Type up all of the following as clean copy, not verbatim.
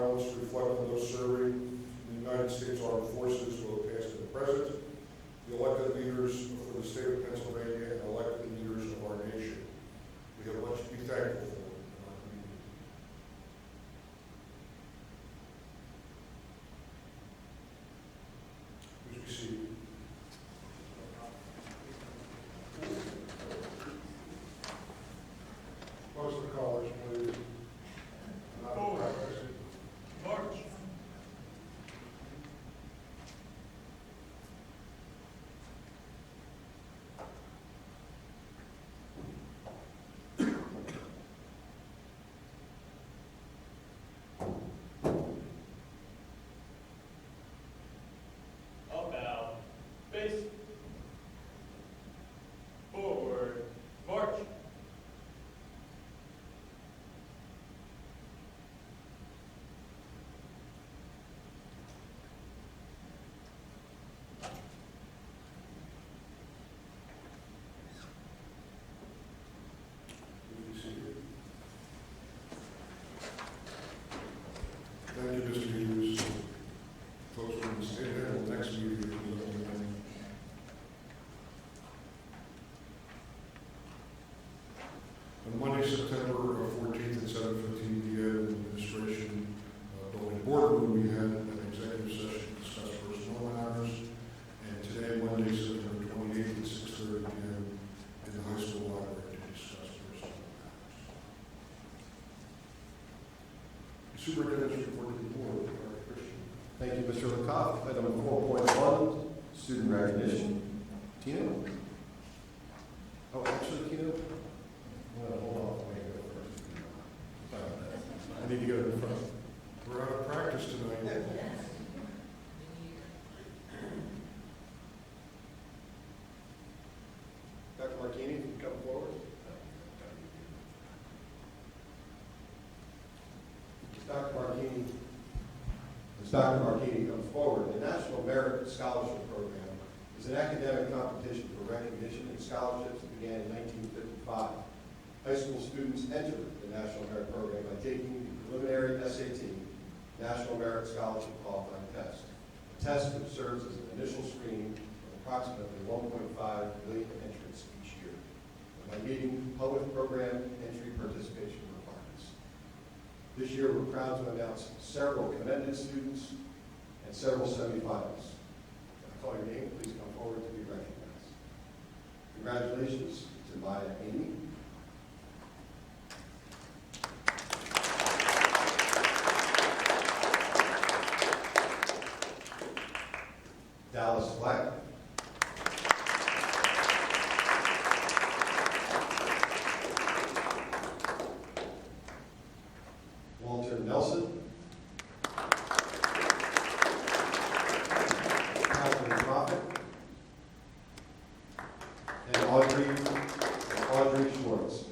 violence reflect on those serving in the United States Armed Forces, both past and present, the elected leaders for the state of Pennsylvania, and elected leaders of our nation. We have much to be thankful for in our community. Please be seated. Close the callers, please. Forward. March. Up, bow. Face. Forward. March. Thank you, Mr. Hughes. Folks, we're going to stay there until the next meeting. On Monday, September 14th at 7:15 p.m. in the Administration Building Boardroom, we had an executive session to discuss personnel matters. And today, Monday, September 28th at 6:30 p.m. in the high school library to discuss personnel matters. Superintendent's report to the board. Christian. Thank you, Mr. Lecoq. Item 4.1, student recognition. Tino? Oh, actually, Tino? Well, hold on. Let me go first. I need to go to the front. We're out of practice tonight. Dr. Martini, if you come forward. As Dr. Martini comes forward, the National Merit Scholarship Program is an academic competition for recognition and scholarships that began in 1955. High school students enter the National Merit Program by taking the preliminary SAT, National Merit Scholarship Qualifying Test, a test which serves as an initial screening of approximately 1.5 million entrants each year, by meeting public program entry participation requirements. This year, we're proud to announce several commended students and several semifinals. When I call your name, please come forward to be recognized. Congratulations to Maya Amy, Dallas Black, Walter Nelson, Catherine Prophet, and Audrey Schwartz.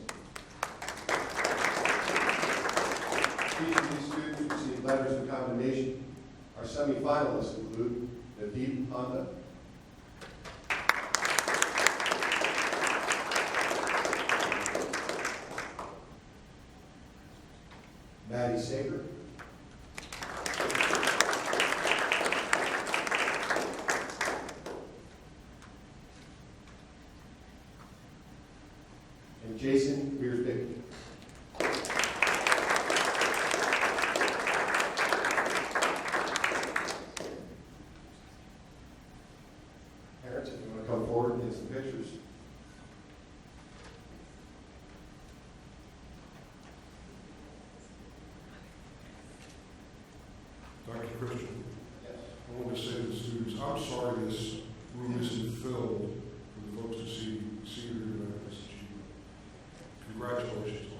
Each of these students received letters of commendation. Our semifinalists include Nadeep Honda, Maddie Saber, and Jason Beersbig. Parents, if you want to come forward and get some pictures. Dr. Christian, Yes. I want to say to the students, I'm sorry this room isn't filled for the folks to see you tonight at this achievement. Congratulations all.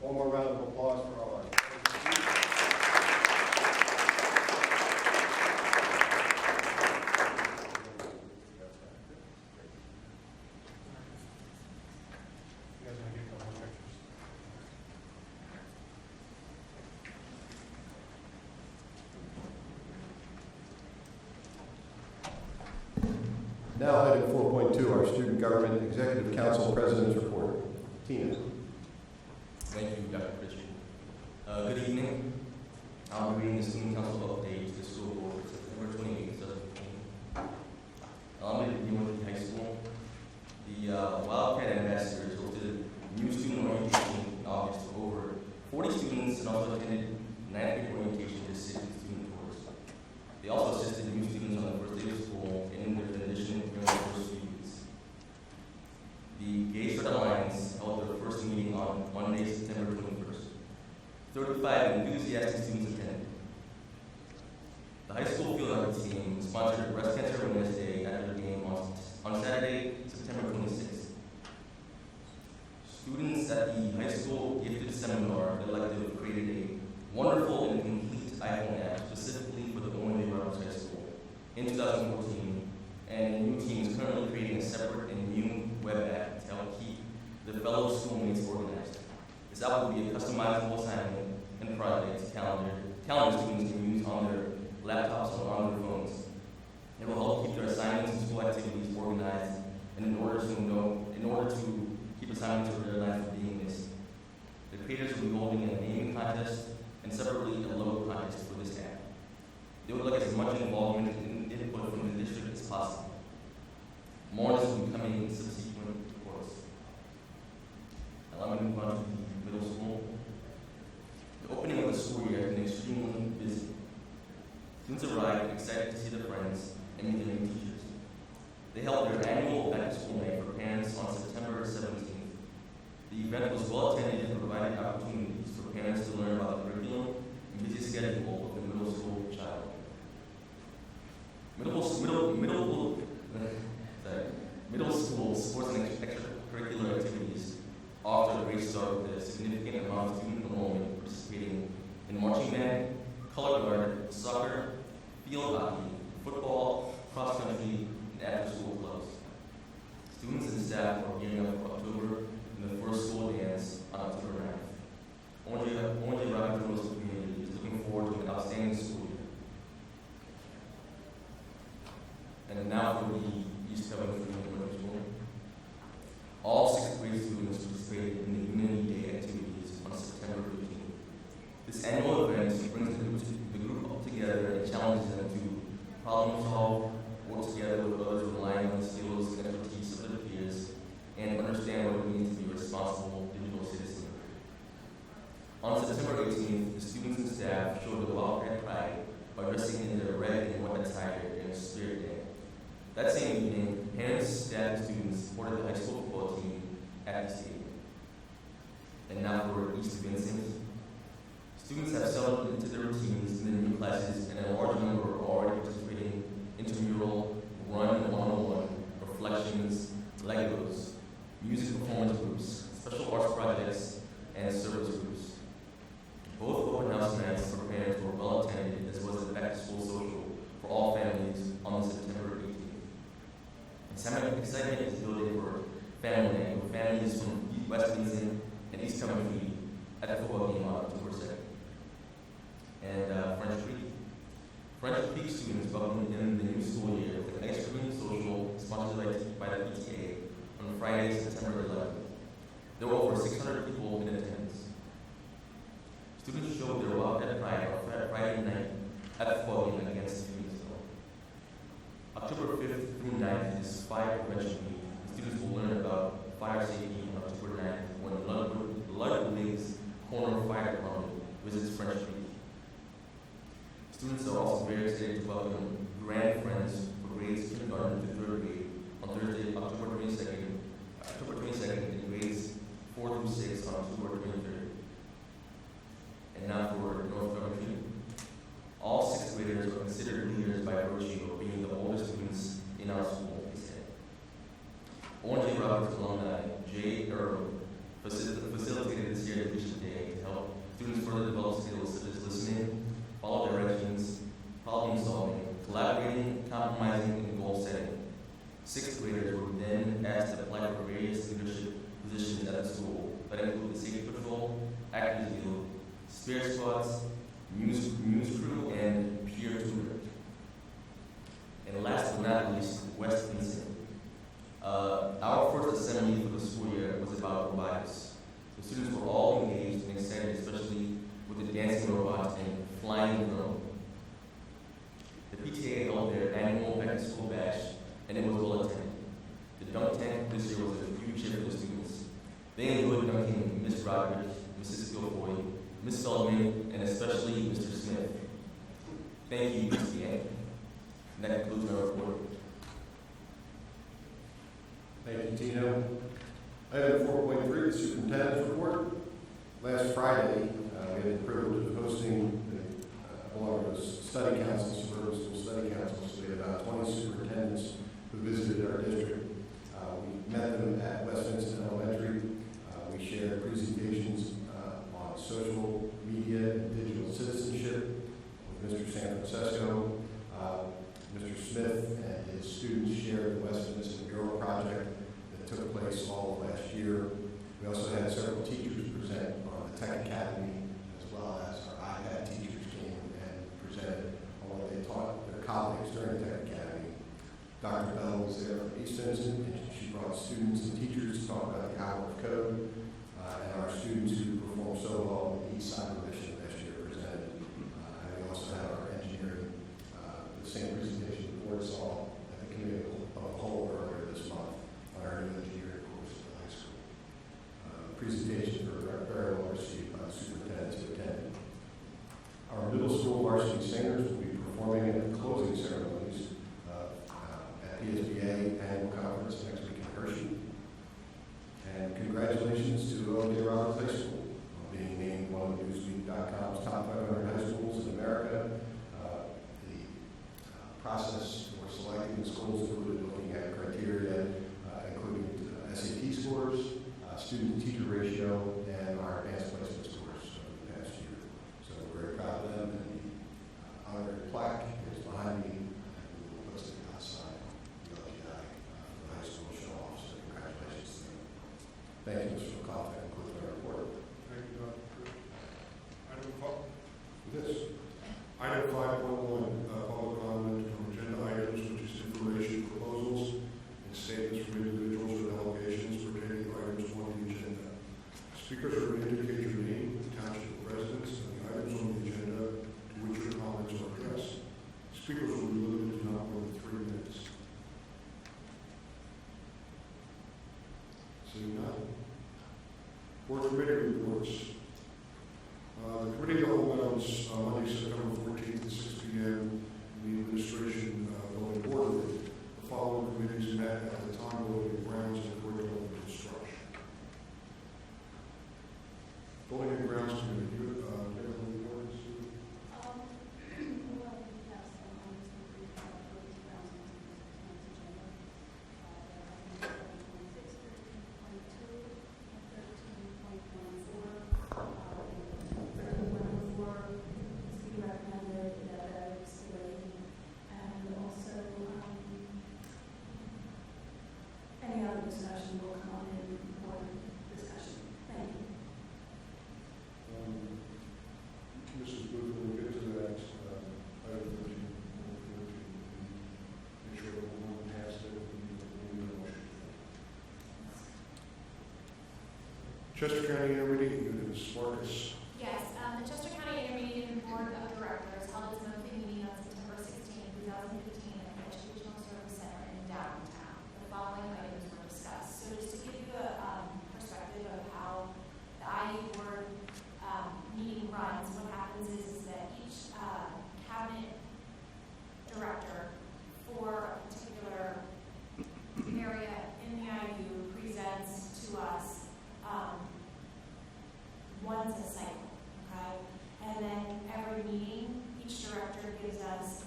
One more round of applause for all our Now, item 4.2, our Student Government Executive Council President's Report. Tina. Thank you, Dr. Christian. Good evening. I'll be reading the Student Council update to the school board for September 28th, 2015. I'm going to begin with the high school. The Wildcat Ambassadors hosted new student orientation in August for over 40 students and also attended 9th grade orientation to assist in student tours. They also assisted new students on the first day of school and in their transition during the first few weeks. The Gay Straight Alliance held their first meeting on Monday, September 21st. 35 enthusiastic students attended. The high school field hockey team sponsored Breast Cancer Awareness Day at their game on Saturday, September 26th. Students at the high school gifted seminar collective created a wonderful and complete iPhone app specifically for the Orange Roberts High School in 2014, and a new team is currently creating a separate and new web app to help keep the fellow schoolmates organized. This app will be a customizable assignment and project calendar students can use on their laptops or on their phones. It will help keep their assignments and school activities organized, and in order to keep assignments organized from being missed. The creators will be holding a naming contest and separately a logo contest for this app. They would like as much involvement and input from the district as possible. More on this will be coming in subsequent reports. Now let me move on to the middle school. The opening of the school year has been extremely busy. Students arrived excited to see their friends and meet their new teachers. They held their annual back-to-school night for parents on September 17th. The event was well attended and provided opportunities for parents to learn about the curriculum and busy schedule of the middle school child. Middle school sports and extracurricular activities offered a great start with a significant amount of student enrollment participating in marching band, color guard, soccer, field hockey, football, cross country, and after-school clubs. Students and staff are gearing up for October and the first school dance on October 9th. Orange Rockland Middle School community is looking forward to an outstanding school year. And now for the East Covington Middle School. All 6th grade students participated in the Community Day activities on September 15th. This annual event brings the group up together and challenges them to problem solve, work together with others relying on the skills and expertise of their peers, and understand what it means to be a responsible digital citizen. On September 18th, the students and staff showed the Wildcat pride by dressing in their red and white attire in a Spirit Day. That same evening, parents, staff, and students supported the high school football team at the stadium. And now for East Vincent. Students have settled into their routines in their new classes, and a large number are already participating in intramural, run 101, reflections, Legos, music performance groups, special arts projects, and service groups. Both open house nights for parents were well attended, as well as a back-to-school social for all families on September 18th. Excitement is building for family night, with families from West Vincent and East Covington at the football game on October 2nd. And French Creek. French Creek students welcomed in the new school year with an ice cream social sponsored by the PTA on Friday, September 11th. There were over 600 people in attendance. Students showed their Wildcat pride on Friday night at the football game against Phoenixville. October 5th through 9th is Fire Prevention Week. Students will learn about fire safety on October 9th when Ludwig's Corner Fire Department visits French Creek. Students are also very excited to welcome grand friends for grades kindergarten to 3rd grade on Thursday, October 22nd, and grades 4 through 6 on October 23rd. And now for North Covington. All 6th graders are considered leaders by virtue of being the oldest students in our school, they said. Orange Roberts alumni Jay Earl facilitated this year's Leadership Day to help students further develop skills such as listening, follow directions, problem solving, collaborating, compromising, and goal setting. 6th graders were then asked to apply for various leadership positions at the school that include the safety patrol, activity field, spirit squads, news crew, and peer tutor. And last but not least, West Vincent. Our first assembly for the school year was about robotics. The students were all engaged and excited, especially with the dancing robot and flying drone. The PTA held their annual back-to-school bash, and it was well attended. The dunk tank this year was a huge hit for the students. They enjoyed dunking Miss Roderick, Mrs. Guilfoyle, Miss Feldman, and especially Mr. Smith. Thank you, PTA. And that concludes my report. Thank you, Tino. Item 4.3, the superintendent's report. Last Friday, we had the privilege of hosting, along with study council, suburban school study council, so we had about 20 superintendents who visited our district. We met them at Westminster Elementary. We shared presentations on social media and digital citizenship with Mr. San Francisco. Mr. Smith and his students shared the Westminster Mural project that took place all of last year. We also had several teachers present on the Tech Academy, as well as our iPad teachers came and presented on what they taught their colleagues during the Tech Academy. Dr. Bell was there from East Vincent, and she brought students and teachers to talk about the hour of code, and our students who performed so well on the East Side Mission last year presented. And we also had our engineering, the same presentation the board saw at the committee of the whole earlier this month on our new engineering course at the high school. Presentations were very well received by the superintendents who attended. Our middle school varsity singers will be performing at the closing ceremonies at PSBA annual conference next week in Hershey. And congratulations to O.J. Roberts High School on being named one of Newsweek.com's top 500 high schools in America. The process for selecting the schools included looking at criteria including SAT scores, student-teacher ratio, and our advanced placement scores over the past year. So we're very proud of them, and the honorary plaque is behind me, and we will post it outside the LGI for the high school show off. So congratulations to them. Thank you, Mr. McCall. That concludes my report. Thank you, Dr. Chris. Item 5.1, public comment on agenda items, which is information proposals and statements from individuals or delegations pertaining to items on the agenda. Speakers are to indicate your name, township residents, and the items on the agenda to which your comments are addressed. Speakers will be limited to not more than 3 minutes. Seeing none. Board committee reports. The committee of the whole met on Monday, September 14th at 6 p.m. in the administration building board room. The following committees met at the time building grounds and curriculum construction. Building and grounds committee, do you have any reports? Discussion will come on in for discussion. Thank you. Mrs. Booth, we'll get to that item 13. Make sure everyone has it. Chester County Intermediate Unit, Marcus. Yes, the Chester County Intermediate Board of Directors held its monthly meeting on September 16, 2015 at the Educational Service Center in downtown. The following items were discussed. So just to give you a perspective of how the IU board meeting runs, what happens is that each cabinet director for a particular area in the IU presents to us once a cycle, okay? And then every meeting, each director gives us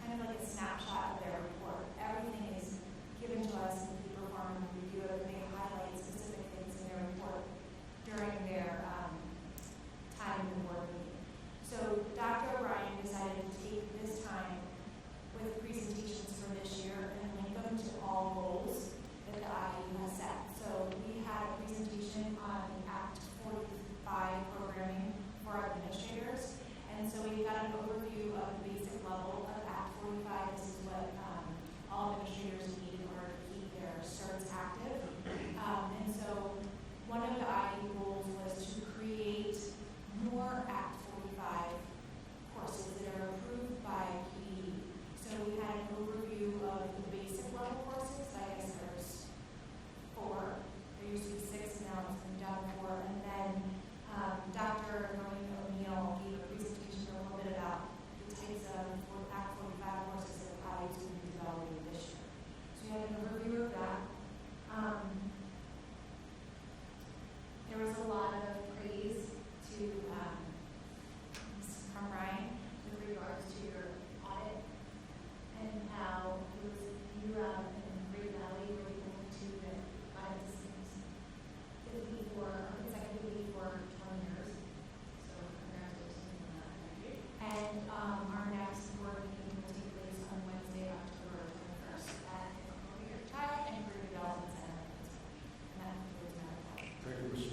kind of like a snapshot of their report. Everything is given to us and we perform a review of it. They highlight specific things in their report during their time in the board meeting. So Dr. O'Brien decided to take this time with presentations for this year and link them to all goals that the IU has set. So we had a presentation on the Act 45 program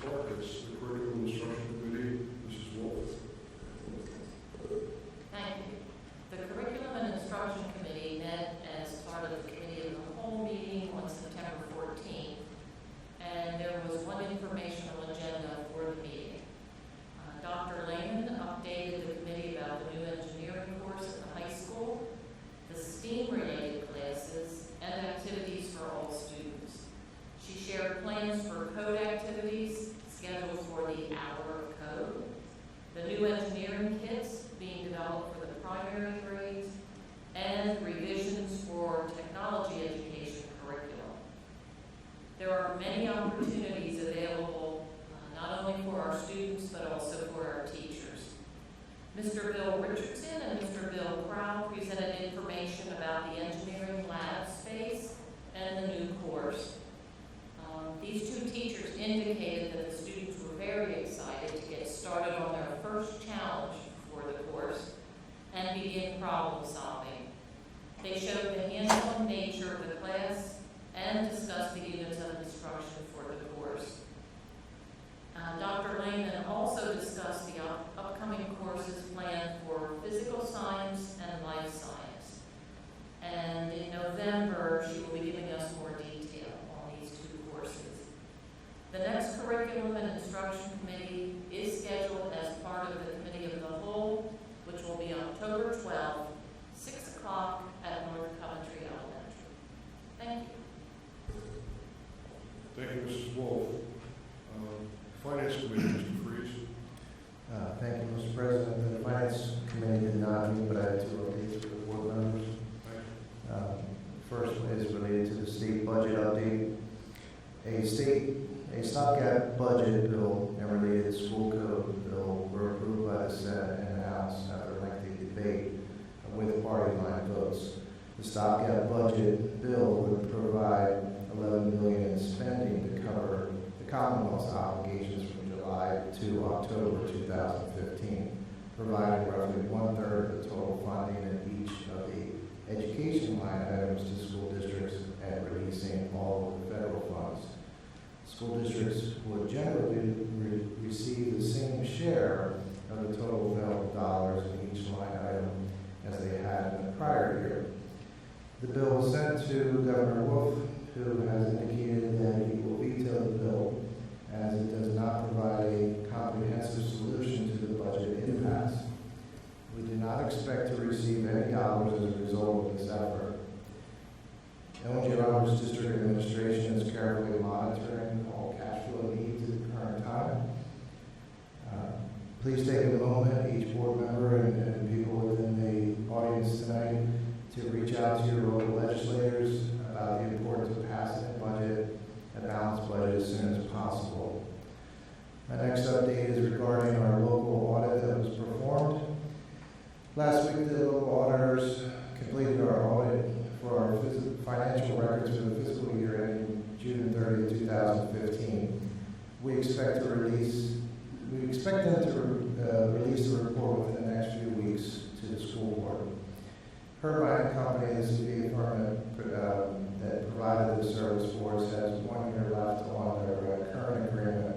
start. It's the Curriculum Instruction Committee. Mrs. Wolf. Thank you. The Curriculum and Instruction Committee met as part of the Committee of the Whole meeting on September 14th, and there was one informational agenda for the meeting. Dr. Lehman updated the committee about the new engineering course at the high school, the STEAM-related classes, and activities for all students. She shared plans for code activities scheduled for the Hour of Code, the new engineering kits being developed for the primary grades, and revisions for technology education curriculum. There are many opportunities available not only for our students but also for our teachers. Mr. Bill Richardson and Mr. Bill Crow presented information about the engineering lab space and the new course. These two teachers indicated that the students were very excited to get started on their first challenge for the course and begin problem solving. They showed the hands-on nature of the class and discussed the units of instruction for the course. Dr. Lehman also discussed the upcoming courses planned for physical science and life science. And in November, she will be giving us more detail on these two courses. The next Curriculum and Instruction Committee is scheduled as part of the Committee of the Whole, which will be October 12th, 6 o'clock at North Coventry Elementary. Thank you. Thank you, Mrs. Wolf. Finance Committee, Mr. Freeze. Thank you, Mr. President. The Finance Committee did not meet, but I had two updates for the board members. First one is related to the state budget update. A stopgap budget bill and related school code bill were approved by the Senate and the House after a lengthy debate with party line votes. The stopgap budget bill would provide $11 million in spending to cover the Commonwealth's obligations from July to October 2015, providing roughly 1/3 of the total funding in each of the education line items to school districts and releasing all of the federal funds. School districts would generally receive the same share of the total available dollars in each line item as they had in the prior year. The bill was sent to Governor Wolf, who has indicated that he will veto the bill as it does not provide a comprehensive solution to the budget impasse. We do not expect to receive any dollars as a result of this effort. L.J. Roberts District Administration is carefully monitoring all cash flow needs at the current time. Please take a moment, each board member and people within the audience tonight, to reach out to your local legislators about the importance of passing a budget, a balanced budget, as soon as possible. My next update is regarding our local audit that was performed. Last week, the local auditors completed our audit for our financial records for the fiscal year ending June 30, 2015. We expect them to release the report within the next few weeks to the school board. Herbine Company, the CPA firm that provided the service for us, has 1 year left on their current agreement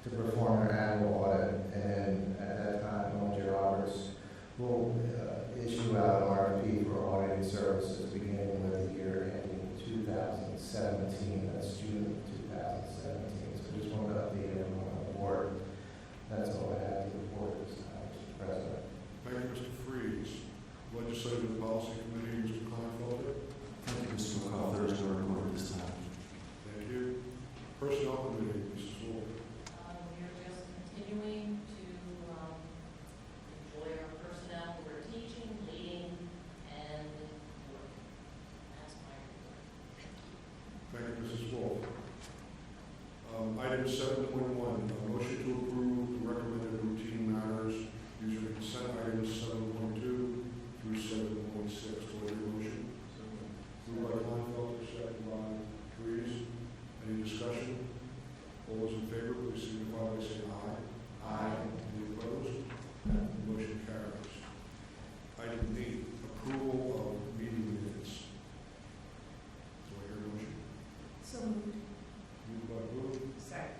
to perform their annual audit, and at that time, L.J. Roberts will issue out an RFP for auditing services beginning with the year ending 2017. That's June 2017. So just wanted to update everyone on the board. That's all I have to report this time, Mr. President. Thank you, Mr. Freeze. Legislative and Policy Committee, Mr. Kleinfelder. Thank you, Mr. McCall. There is no report at this time. Thank you. Personnel Committee, Mrs. Wolf. We are just continuing to enjoy our personnel who are teaching, leading, and working. That's my report. Thank you, Mrs. Wolf. Item 7.1, a motion to approve the recommended routine matters using the consent items 7.2 through 7.6. Do I hear a motion? Moved by Kleinfelder, second by Freeze. Any discussion? All those in favor, please signify by saying aye. Aye. Any opposed? Motion carries. Item 8, approval of meeting minutes. Do I hear a motion? So moved. Moved by Ruth, Second.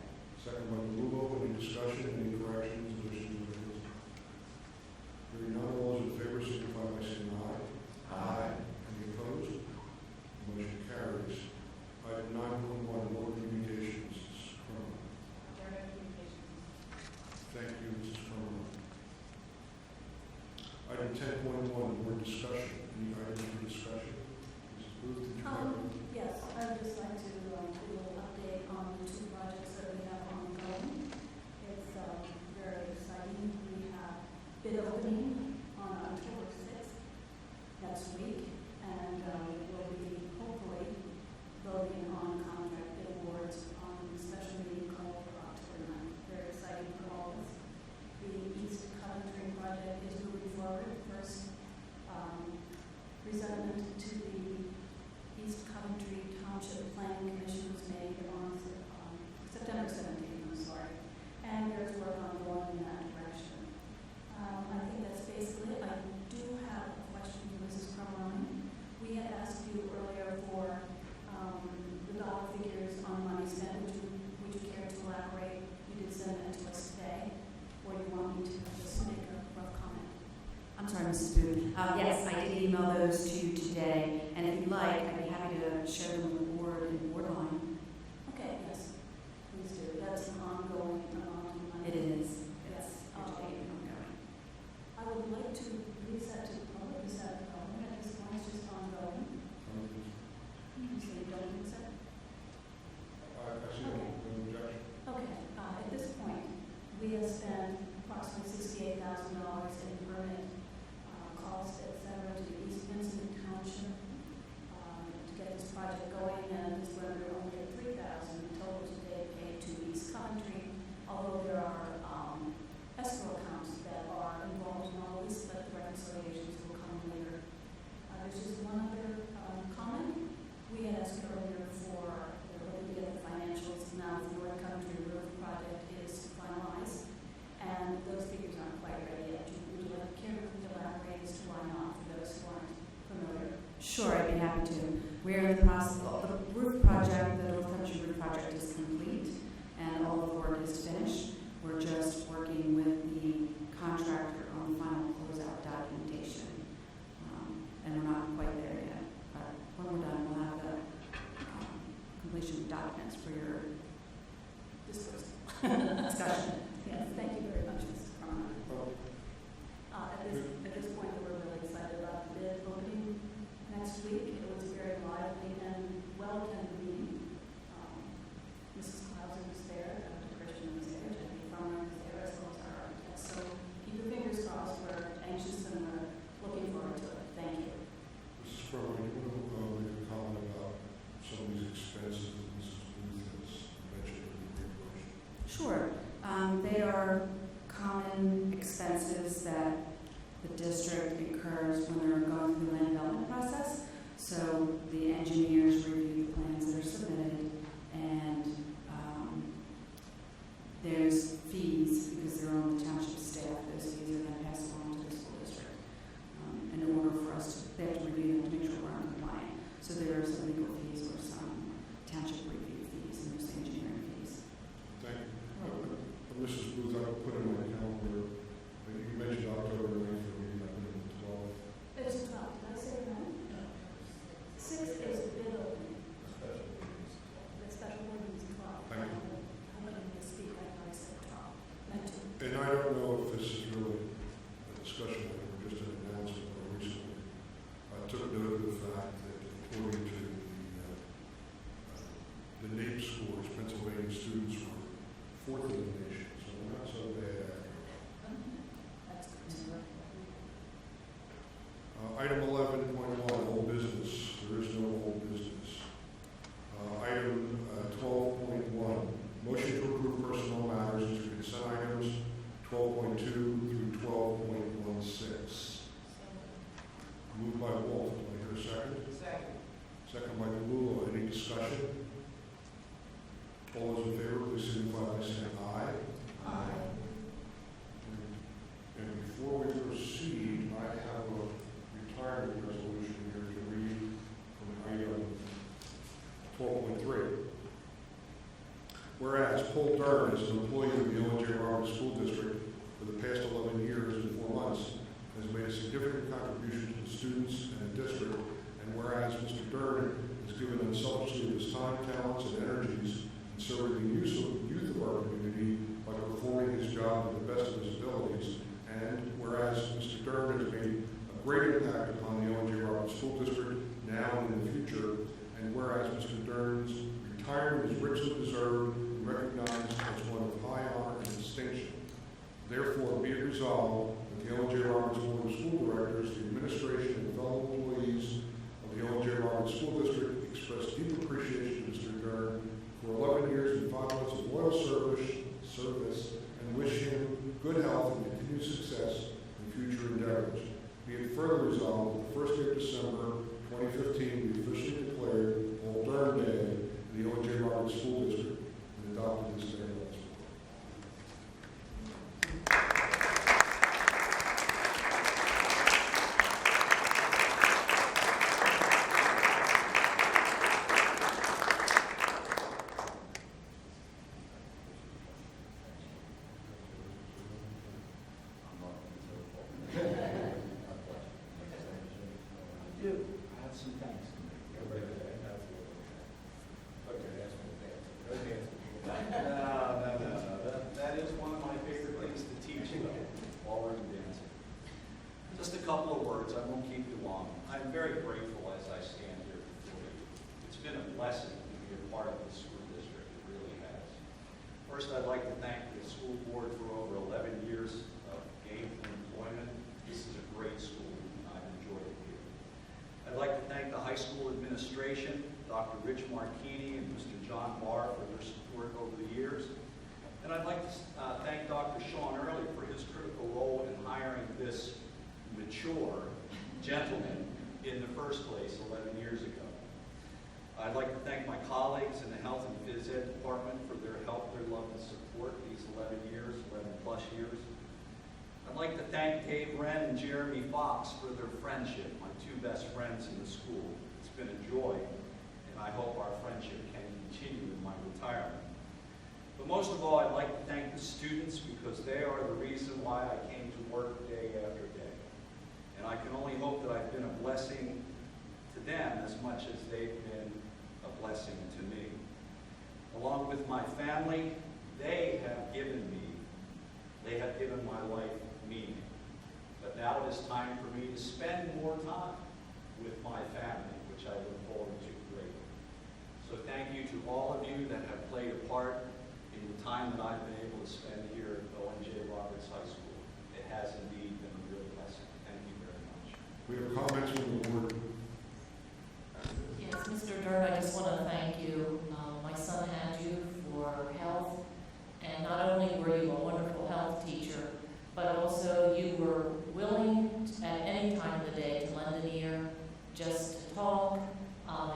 Item 10.1, board discussion. Any items for discussion? Mrs. Booth, did you have? Yes, I would just like to do a little update on the two projects that we have ongoing. It's very exciting. We have bid opening on October 6th next week, and we'll be hopefully voting on contract bid awards on the special meeting called for October 9th. Very exciting for all of us. The East Coventry project is moving forward. First presentment to the East Coventry Township Planning Commission was made on September 17th, I'm sorry. And there's work ongoing in that direction. I think that's basically it. I do have a question for Mrs. Carmine. We had asked you earlier for the dollar figures on money spent. Would you care to elaborate? You did send that to us today, or you want me to just make a rough comment? I'm sorry, Mrs. Booth. Yes, I did email those to you today, and if you'd like, I'd be happy to share them with the board and board line. Okay, yes, please do. That's an ongoing amount of money. It is. Yes. It's ongoing. I would like to release that to the public. Is that ongoing at this point? It's just ongoing. You say you don't think so? I see no objection. Okay, at this point, we have spent approximately $68,000 in permit costs, et cetera, to East Vincent Township to get this project going, and this whether we're only at $3,000 total today paid to East Coventry, although there are escrow accounts that are involved in all this, but the reconciliations will come later. There's just one other comment. We had asked earlier for whether we get the financials. Now the North Country Roof project is finalized, and those figures aren't quite ready yet. Would you like to elaborate as to why not, for those who aren't familiar? Sure, I'd be happy to. We're in the process of the roof project, the North Country Roof project is complete, and all the work is finished. We're just working with the contractor on the final closeout documentation, and we're not quite there yet. But when we're done, we'll have the completion documents for your discussion. Yes, thank you very much, Mrs. Carmine. At this point, we're really excited about the bid opening next week. It was very lively and well-attended meeting. Mrs. Clausen was there, Dr. Christian was there, Jenny Farmer was there, as well as our architects. So keep your fingers crossed. We're anxious and we're looking forward to it. Thank you. Mrs. Carmine, you want to make a comment about some of these expenses that Mrs. Booth has mentioned in the motion? Sure. They are common expenses that the district incurs when they're going through the land development process. So the engineers review the plans that are submitted, and there's fees because they're on the township staff. Those fees are then passed along to the school district in order for us to, they have to review them to make sure we're compliant. So there are some legal fees or some township review fees and there's engineering fees. Thank you. Mrs. Booth, I put in my calendar, you mentioned October 9th for me, I put in the 12th. It's 12. Did I say it right? 6th is the bid opening. The special meeting is 12. Thank you. I'm letting you speak. I thought I said 12. Meant to. And I don't know if this is really a discussion or just an announcement more recently. I took note of the fact that according to the NAEP scores, Pennsylvania students were 4th in the nation, so we're not so bad after all. That's good to know. Item 11.1, old business. There is no old business. Item 12.1, motion to approve personnel matters as consent items 12.2 through 12.16. Moved by Walt. Do I hear a second? Second. Second by Galula. Any discussion? All those in favor, please signify by saying aye. Aye. And before we proceed, I have a retirement resolution here to read from item 12.3. Whereas Paul Durden is an employee of the J. Roberts School District for the past 11 years and 4 months, has made a significant contribution to the students and the district, and whereas Mr. Durden has given unselfishly his time, talents, and energies in serving the youth of our community by performing his job to the best of his abilities, and whereas Mr. Durden has made future, and whereas Mr. Dern's retirement is richly deserved and recognized as one of high honor and distinction. Therefore, be it resolved that the Ellen J. Roberts Board of School Directors, the administration, and fellow employees of the Ellen J. Roberts School District express deep appreciation to Mr. Dern for 11 years and 5 months of loyal service and wish him good health and continued success in future endeavors. Be it further resolved that the first day of December 2015 be officially declared Old Durham Day in the Ellen J. Roberts School District and adopted this day as well. That is one of my favorite things to teach, ballroom dancing. Just a couple of words, I won't keep you long. I'm very grateful as I stand here before you. It's been a blessing to be a part of the school district, it really has. First, I'd like to thank the school board for over 11 years of gainful employment. This is a great school, and I've enjoyed it here. I'd like to thank the high school administration, Dr. Rich Marchini and Mr. John Barr for their support over the years. And I'd like to thank Dr. Sean Early for his critical role in hiring this mature gentleman in the first place 11 years ago. I'd like to thank my colleagues in the Health and Phys Ed Department for their help, their love, and support these 11 plus years. I'd like to thank Dave Wren and Jeremy Fox for their friendship, my two best friends in the school. It's been a joy, and I hope our friendship can continue in my retirement. But most of all, I'd like to thank the students because they are the reason why I came to work day after day. And I can only hope that I've been a blessing to them as much as they've been a blessing to me. Along with my family, they have given my life meaning. But now it is time for me to spend more time with my family, which I look forward to greatly. So thank you to all of you that have played a part in the time that I've been able to spend here at Ellen J. Roberts High School. It has indeed been a real blessing. Thank you very much. We have comments from the board. Yes, Mr. Dern, I just want to thank you. My son had you for health, and not only were you a wonderful health teacher, but also you were willing at any time of the day to lend an ear, just to talk,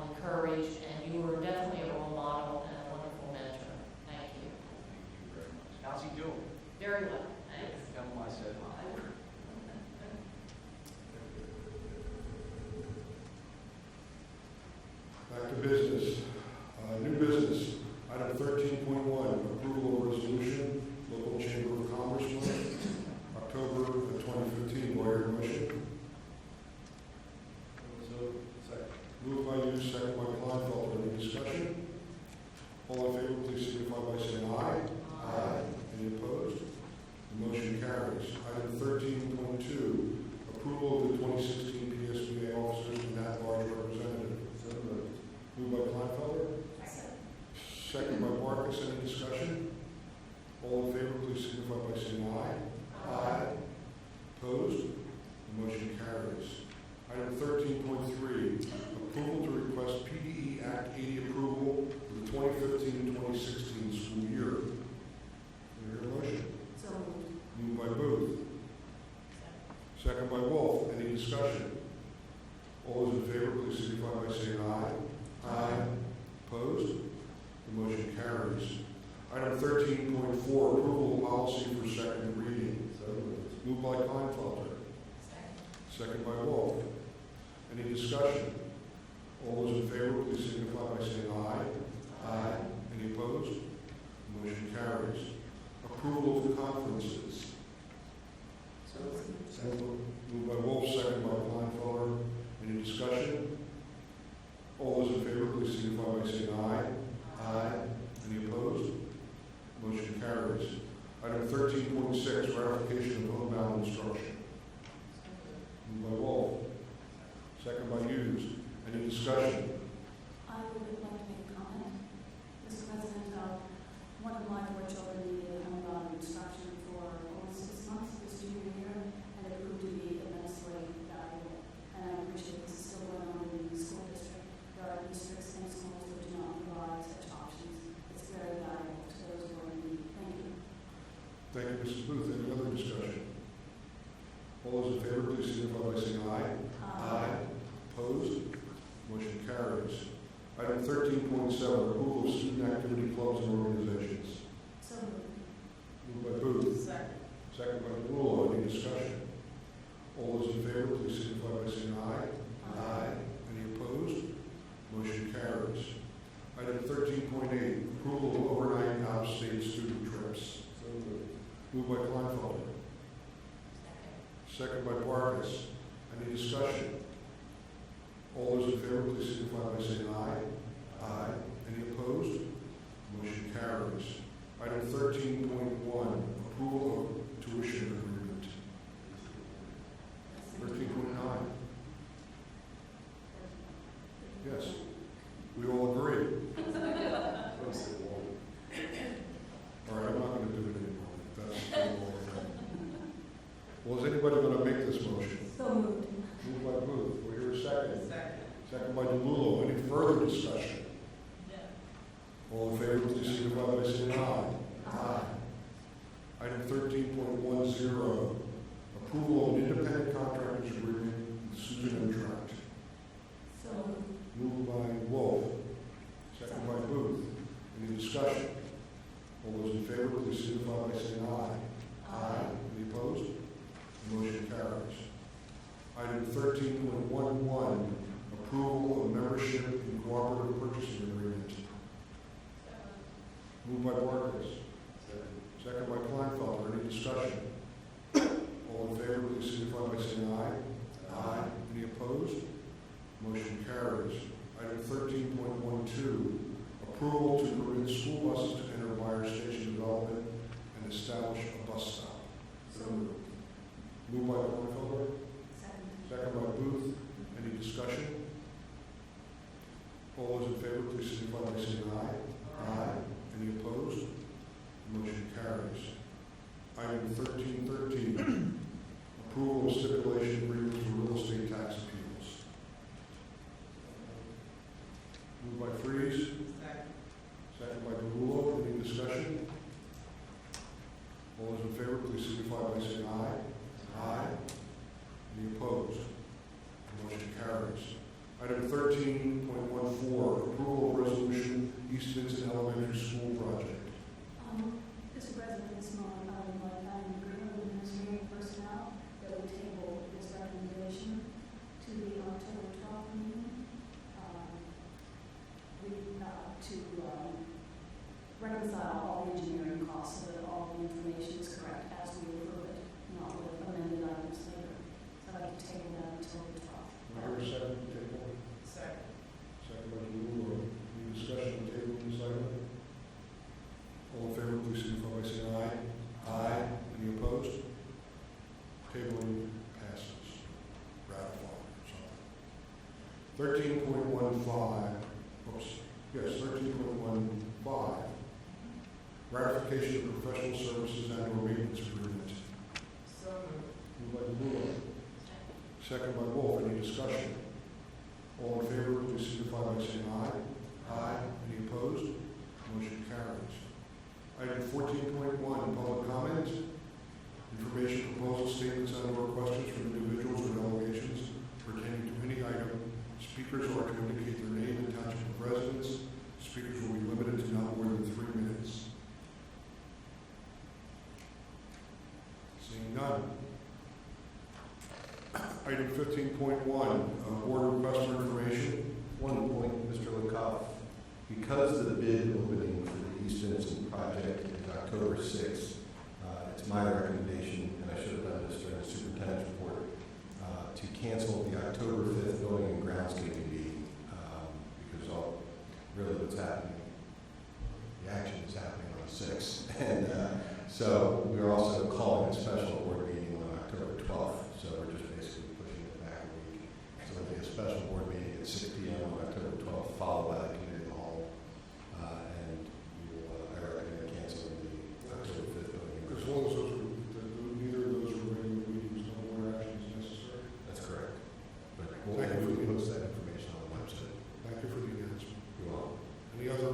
encourage, and you were definitely a role model and a wonderful mentor. Thank you. Thank you very much. How's he doing? Very well. Thanks. Tell him I said hi. Back to business. New business. Item 13.1, approval of resolution, local chamber of commerce month, October of 2015. Do I hear a motion? Moved by you, second by Kleinfelder. Any discussion? All in favor, please signify by saying aye. Aye. Any opposed? The motion carries. Item 13.2, approval of the 2016 PSBA officers and at-large representative. Moved by Kleinfelder. Second by Marcus. Any discussion? All in favor, please signify by saying aye. Aye. Opposed? The motion carries. Item 13.3, approval to request PDE Act 80 approval for the 2015-2016 school year. Do I hear a motion? So moved. Moved by Booth. Second by Wolf. Any discussion? All those in favor, please signify by saying aye. Aye. Opposed? The motion carries. Item 13.4, approval of policy for second reading. Moved by Kleinfelder. Second by Wolf. Any discussion? All those in favor, please signify by saying aye. Aye. Any opposed? The motion carries. Approval of the conferences. Moved by Wolf, second by Kleinfelder. Any discussion? All those in favor, please signify by saying aye. Aye. Any opposed? Motion carries. Item 13.6, ratification of homebound instruction. Moved by Wolf. Second by Hughes. Any discussion? I would like to make a comment. Mr. President, one of my 4 children needed homebound instruction for almost 6 months this junior year, and it proved to be immensely valuable. And I appreciate this is still going on in the school district. There are districts and schools that do not provide such options. It's very valuable to those who are in need. Thank you. Thank you, Mrs. Booth. Any other discussion? All those in favor, please signify by saying aye. Opposed? Motion carries. Item 13.7, approval of student activity clubs and organizations. So moved. Moved by Booth. Second. Second by DeLulo. Any discussion? All those in favor, please signify by saying aye. Any opposed? Motion carries. Item 13.8, approval of overnight out-of-state student trips. Moved by Kleinfelder. Second by Vargas. Any discussion? All those in favor, please signify by saying aye. Any opposed? Motion carries. Item 13.1, approval of tuition agreement. 13.9. Yes. We all agree. All right, I'm not going to do it anymore. That's well, is anybody going to make this motion? So moved. Moved by Booth. We hear a second. Second. Second by DeLulo. Any further discussion? All in favor, please signify by saying aye. Item 13.10, approval of an independent contractors agreement with Susan M. Tract. So moved. Moved by Wolf. Second by Booth. Any discussion? All those in favor, please signify by saying aye. Any opposed? Motion carries. Item 13.11, approval of membership in cooperative purchasing agreement. Moved by Vargas. Second by Kleinfelder. Any discussion? All in favor, please signify by saying aye. Any opposed? Motion carries. Item 13.12, approval to permit school buses to enter Meyer Station development and establish a bus stop. So moved. Moved by Kleinfelder. Second. Second by Booth. Any discussion? All those in favor, please signify by saying aye. Any opposed? Motion carries. Item 13.13, approval of stipulation agreements for real estate tax appeals. Moved by Freeze. Second by DeLulo. Any discussion? All those in favor, please signify by saying aye. Any opposed? Motion carries. Item 13.14, approval of resolution East Vincent Elementary School project. Mr. President, at this moment, I would like an agreement with administrative personnel that would table this recommendation to the October 12th meeting. To reconcile all the engineering costs so that all the information is correct as we approve it, not with amended items later. So I'd like to table that until the 12th. Number 7, table. Second. Second by DeLulo. Any discussion on table this item? All in favor, please signify by saying aye. Any opposed? Tabling passes. Ratified. 13.15. Yes, 13.15. Ratification of professional services and/or maintenance agreement. So moved. Moved by DeLulo. Second by Wolf. Any discussion? All in favor, please signify by saying aye. Any opposed? Motion carries. Item 14.1, public comment. Information, proposal, statements, and/or questions from individuals or delegations pertaining to any item. Speakers are to indicate their name and township of residence. Speakers will be limited to not more than 3 minutes. Seeing none. Item 15.1, board request for information. One point, Mr. Lecoff. Because the bid opening for the East Vincent project is October 6th, it's my recommendation, and I should have done this during the superintendent's report, to cancel the October 5th building and grounds committee meeting, because really what's happening, the action is happening on the 6th. And so we're also calling a special board meeting on October 12th, so we're just basically pushing it back a week. So it'll be a special board meeting at at 6 p.m. on October 12th, followed by the committee of the whole. And I recommend canceling the October 5th voting. As long as those are, neither of those are regular meetings, no more action is necessary. That's correct. But Thank you. we'll post that information on the website. Thank you for the announcement. You're welcome. Any other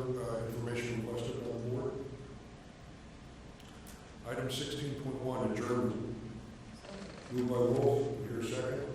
information requested by the board? Item 16.1, adjournment. Moved by Wolf, here second.